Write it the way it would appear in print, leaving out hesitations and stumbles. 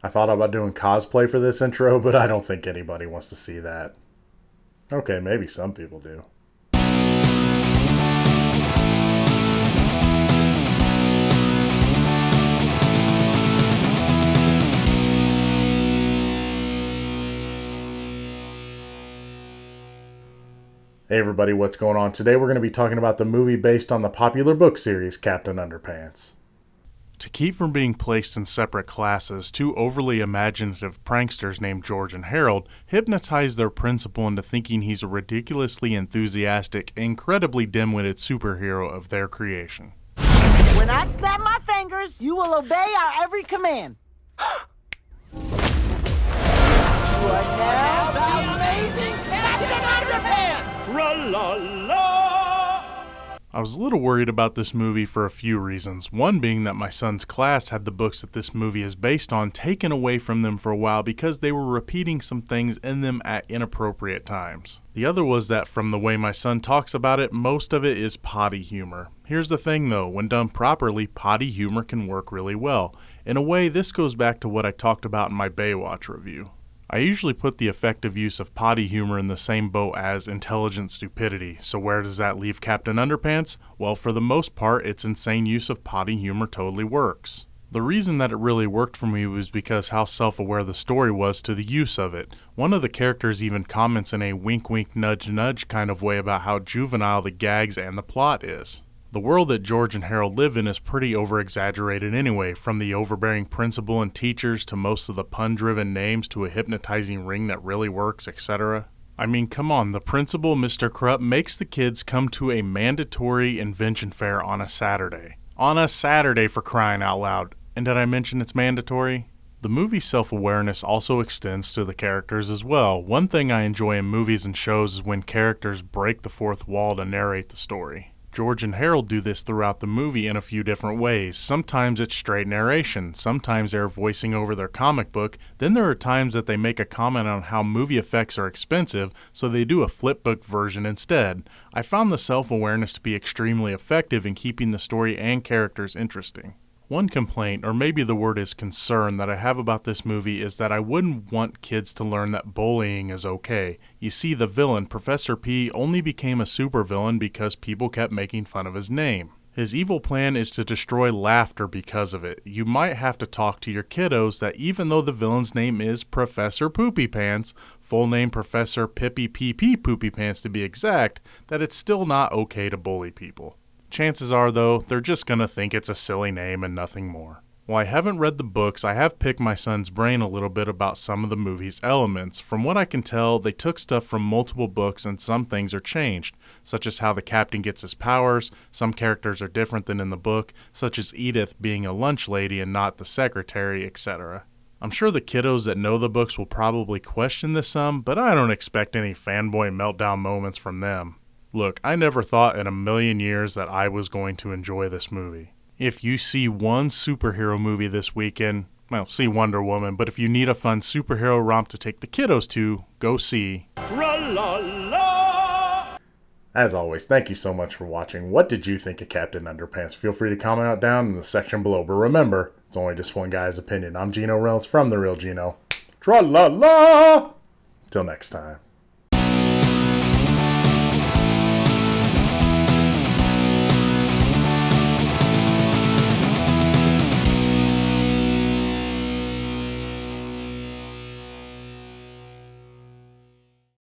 I thought about doing cosplay for this intro, but I don't think anybody wants to see that. Okay, maybe some people do. Hey everybody, what's going on? Today we're going to be talking about the movie based on the popular book series, Captain Underpants. To keep from being placed in separate classes, two overly imaginative pranksters named George and Harold hypnotize their principal into thinking he's a ridiculously enthusiastic, incredibly dim-witted superhero of their creation. When I snap my fingers, you will obey our every command. You are now the amazing Captain Underpants! Tra-la-la! I was a little worried about this movie for a few reasons. One being that my son's class had the books that this movie is based on taken away from them for a while because they were repeating some things in them at inappropriate times. The other was that from the way my son talks about it, most of it is potty humor. Here's the thing though, when done properly, potty humor can work really well. In a way, this goes back to what I talked about in my Baywatch review. I usually put the effective use of potty humor in the same boat as intelligent stupidity, so where does that leave Captain Underpants? Well, for the most part, its insane use of potty humor totally works. The reason that it really worked for me was because how self-aware the story was to the use of it. One of the characters even comments in a wink-wink nudge-nudge kind of way about how juvenile the gags and the plot is. The world that George and Harold live in is pretty over-exaggerated anyway, from the overbearing principal and teachers to most of the pun-driven names to a hypnotizing ring that really works, etc. I mean, come on, the principal, Mr. Krupp, makes the kids come to a mandatory invention fair on a Saturday. On a Saturday, for crying out loud. And did I mention it's mandatory? The movie's self-awareness also extends to the characters as well. One thing I enjoy in movies and shows is when characters break the fourth wall to narrate the story. George and Harold do this throughout the movie in a few different ways. Sometimes it's straight narration, sometimes they're voicing over their comic book, then there are times that they make a comment on how movie effects are expensive, so they do a flipbook version instead. I found the self-awareness to be extremely effective in keeping the story and characters interesting. One complaint, or maybe the word is concern, that I have about this movie is that I wouldn't want kids to learn that bullying is okay. You see, the villain, Professor P, only became a supervillain because people kept making fun of his name. His evil plan is to destroy laughter because of it. You might have to talk to your kiddos that even though the villain's name is Professor Poopy Pants, full name Professor Pippy PP Poopy Pants to be exact, that it's still not okay to bully people. Chances are, though, they're just gonna think it's a silly name and nothing more. While I haven't read the books, I have picked my son's brain a little bit about some of the movie's elements. From what I can tell, they took stuff from multiple books and some things are changed, such as how the captain gets his powers, some characters are different than in the book, such as Edith being a lunch lady and not the secretary, etc. I'm sure the kiddos that know the books will probably question this some, but I don't expect any fanboy meltdown moments from them. Look, I never thought in a million years that I was going to enjoy this movie. If you see one superhero movie this weekend, well, see Wonder Woman, but if you need a fun superhero romp to take the kiddos to, go see. Tra-la-la! As always, thank you so much for watching. What did you think of Captain Underpants? Feel free to comment out down in the section below. But remember, it's only just one guy's opinion. I'm Gino Reynolds from The Real Gino. Tra-la-la! Till next time.